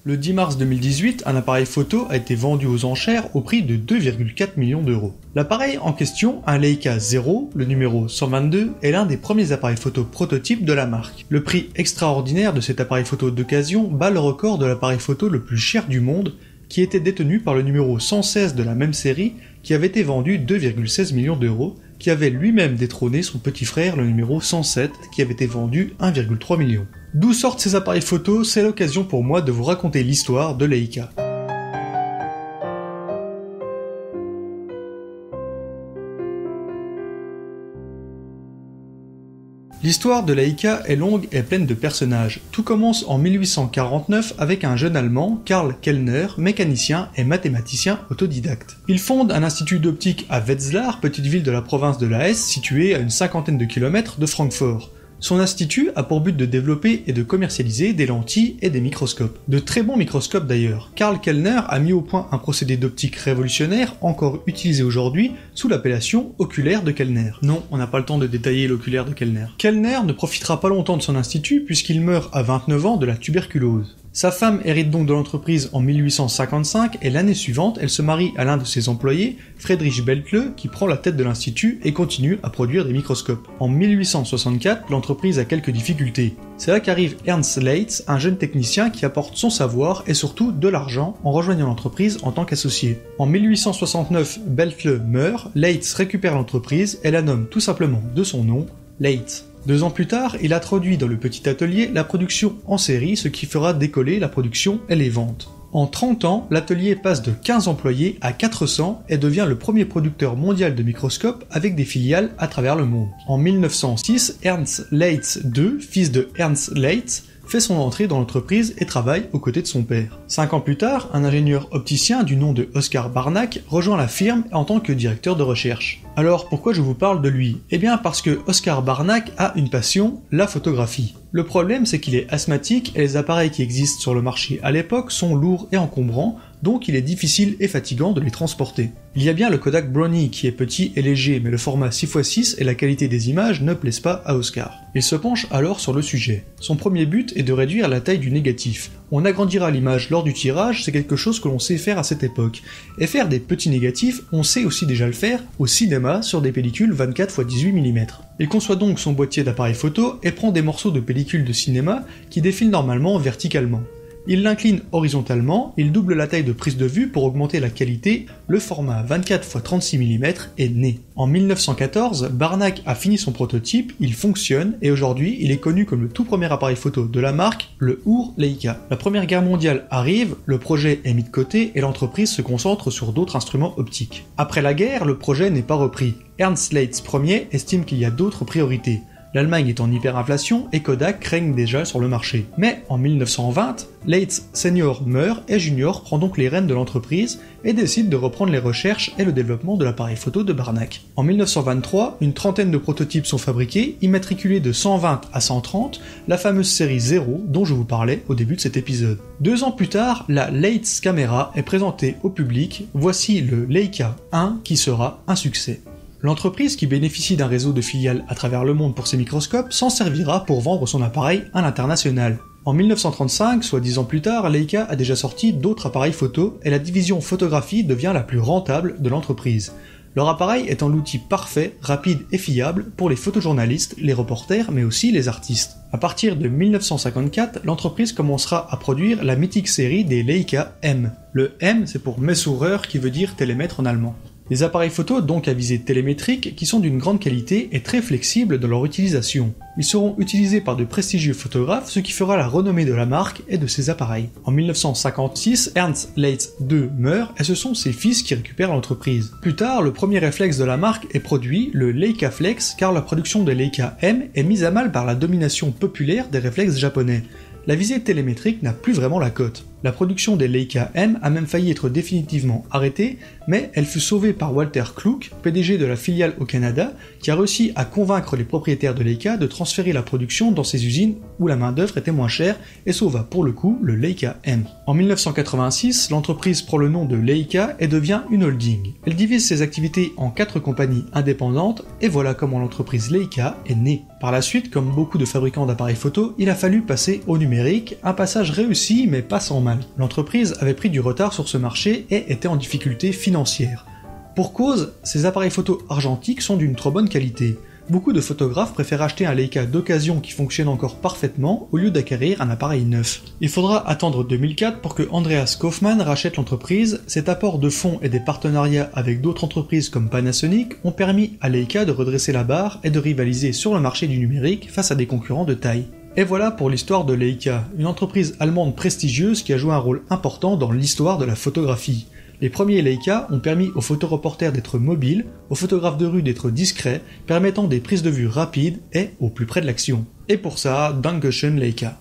Le 10 mars 2018, un appareil photo a été vendu aux enchères au prix de 2,4 millions d'euros. L'appareil en question, un Leica 0, le numéro 122, est l'un des premiers appareils photo prototypes de la marque. Le prix extraordinaire de cet appareil photo d'occasion bat le record de l'appareil photo le plus cher du monde, qui était détenu par le numéro 116 de la même série, qui avait été vendu 2,16 millions d'euros, qui avait lui-même détrôné son petit frère, le numéro 107, qui avait été vendu 1,3 million. D'où sortent ces appareils photo, c'est l'occasion pour moi de vous raconter l'histoire de Leica. L'histoire de Leica est longue et pleine de personnages. Tout commence en 1849 avec un jeune Allemand, Karl Kellner, mécanicien et mathématicien autodidacte. Il fonde un institut d'optique à Wetzlar, petite ville de la province de la Hesse située à une cinquantaine de kilomètres de Francfort. Son institut a pour but de développer et de commercialiser des lentilles et des microscopes. De très bons microscopes d'ailleurs. Karl Kellner a mis au point un procédé d'optique révolutionnaire encore utilisé aujourd'hui sous l'appellation oculaire de Kellner. Non, on n'a pas le temps de détailler l'oculaire de Kellner. Kellner ne profitera pas longtemps de son institut puisqu'il meurt à 29 ans de la tuberculose. Sa femme hérite donc de l'entreprise en 1855 et l'année suivante, elle se marie à l'un de ses employés, Friedrich Beltle, qui prend la tête de l'institut et continue à produire des microscopes. En 1864, l'entreprise a quelques difficultés. C'est là qu'arrive Ernst Leitz, un jeune technicien qui apporte son savoir et surtout de l'argent en rejoignant l'entreprise en tant qu'associé. En 1869, Beltle meurt, Leitz récupère l'entreprise et la nomme tout simplement de son nom, Leitz. 2 ans plus tard, il introduit dans le petit atelier la production en série, ce qui fera décoller la production et les ventes. En 30 ans, l'atelier passe de 15 employés à 400 et devient le premier producteur mondial de microscopes avec des filiales à travers le monde. En 1906, Ernst Leitz II, fils de Ernst Leitz, fait son entrée dans l'entreprise et travaille aux côtés de son père. 5 ans plus tard, un ingénieur opticien du nom de Oskar Barnack rejoint la firme en tant que directeur de recherche. Alors pourquoi je vous parle de lui ? Eh bien parce que Oskar Barnack a une passion, la photographie. Le problème c'est qu'il est asthmatique et les appareils qui existent sur le marché à l'époque sont lourds et encombrants, donc il est difficile et fatigant de les transporter. Il y a bien le Kodak Brownie qui est petit et léger, mais le format 6x6 et la qualité des images ne plaisent pas à Oskar. Il se penche alors sur le sujet. Son premier but est de réduire la taille du négatif. On agrandira l'image lors du tirage, c'est quelque chose que l'on sait faire à cette époque. Et faire des petits négatifs, on sait aussi déjà le faire au cinéma sur des pellicules 24 x 18 mm. Il conçoit donc son boîtier d'appareil photo et prend des morceaux de pellicule de cinéma qui défilent normalement verticalement. Il l'incline horizontalement, il double la taille de prise de vue pour augmenter la qualité, le format 24 x 36 mm est né. En 1914, Barnack a fini son prototype, il fonctionne et aujourd'hui il est connu comme le tout premier appareil photo de la marque, le Ur Leica. La Première Guerre mondiale arrive, le projet est mis de côté et l'entreprise se concentre sur d'autres instruments optiques. Après la guerre, le projet n'est pas repris. Ernst Leitz Ier estime qu'il y a d'autres priorités. L'Allemagne est en hyperinflation et Kodak craignent déjà sur le marché. Mais en 1920, Leitz Senior meurt et Junior prend donc les rênes de l'entreprise et décide de reprendre les recherches et le développement de l'appareil photo de Barnack. En 1923, une trentaine de prototypes sont fabriqués, immatriculés de 120 à 130, la fameuse série 0 dont je vous parlais au début de cet épisode. 2 ans plus tard, la Leitz Camera est présentée au public, voici le Leica 1 qui sera un succès. L'entreprise, qui bénéficie d'un réseau de filiales à travers le monde pour ses microscopes, s'en servira pour vendre son appareil à l'international. En 1935, soit 10 ans plus tard, Leica a déjà sorti d'autres appareils photo et la division photographie devient la plus rentable de l'entreprise. Leur appareil étant l'outil parfait, rapide et fiable pour les photojournalistes, les reporters, mais aussi les artistes. À partir de 1954, l'entreprise commencera à produire la mythique série des Leica M. Le M, c'est pour Messurer, qui veut dire télémètre en allemand. Des appareils photo donc à visée télémétrique qui sont d'une grande qualité et très flexibles dans leur utilisation. Ils seront utilisés par de prestigieux photographes, ce qui fera la renommée de la marque et de ses appareils. En 1956, Ernst Leitz II meurt et ce sont ses fils qui récupèrent l'entreprise. Plus tard, le premier réflexe de la marque est produit, le Leica Flex, car la production des Leica M est mise à mal par la domination populaire des réflexes japonais. La visée télémétrique n'a plus vraiment la cote. La production des Leica M a même failli être définitivement arrêtée, mais elle fut sauvée par Walter Kluk, PDG de la filiale au Canada, qui a réussi à convaincre les propriétaires de Leica de transférer la production dans ses usines où la main-d'œuvre était moins chère et sauva pour le coup le Leica M. En 1986, l'entreprise prend le nom de Leica et devient une holding. Elle divise ses activités en 4 compagnies indépendantes et voilà comment l'entreprise Leica est née. Par la suite, comme beaucoup de fabricants d'appareils photo, il a fallu passer au numérique, un passage réussi mais pas sans mal. normal. L'entreprise avait pris du retard sur ce marché et était en difficulté financière. Pour cause, ces appareils photo argentiques sont d'une trop bonne qualité. Beaucoup de photographes préfèrent acheter un Leica d'occasion qui fonctionne encore parfaitement au lieu d'acquérir un appareil neuf. Il faudra attendre 2004 pour que Andreas Kaufmann rachète l'entreprise. Cet apport de fonds et des partenariats avec d'autres entreprises comme Panasonic ont permis à Leica de redresser la barre et de rivaliser sur le marché du numérique face à des concurrents de taille. Et voilà pour l'histoire de Leica, une entreprise allemande prestigieuse qui a joué un rôle important dans l'histoire de la photographie. Les premiers Leica ont permis aux photoreporters d'être mobiles, aux photographes de rue d'être discrets, permettant des prises de vue rapides et au plus près de l'action. Et pour ça, Dankeschön Leica.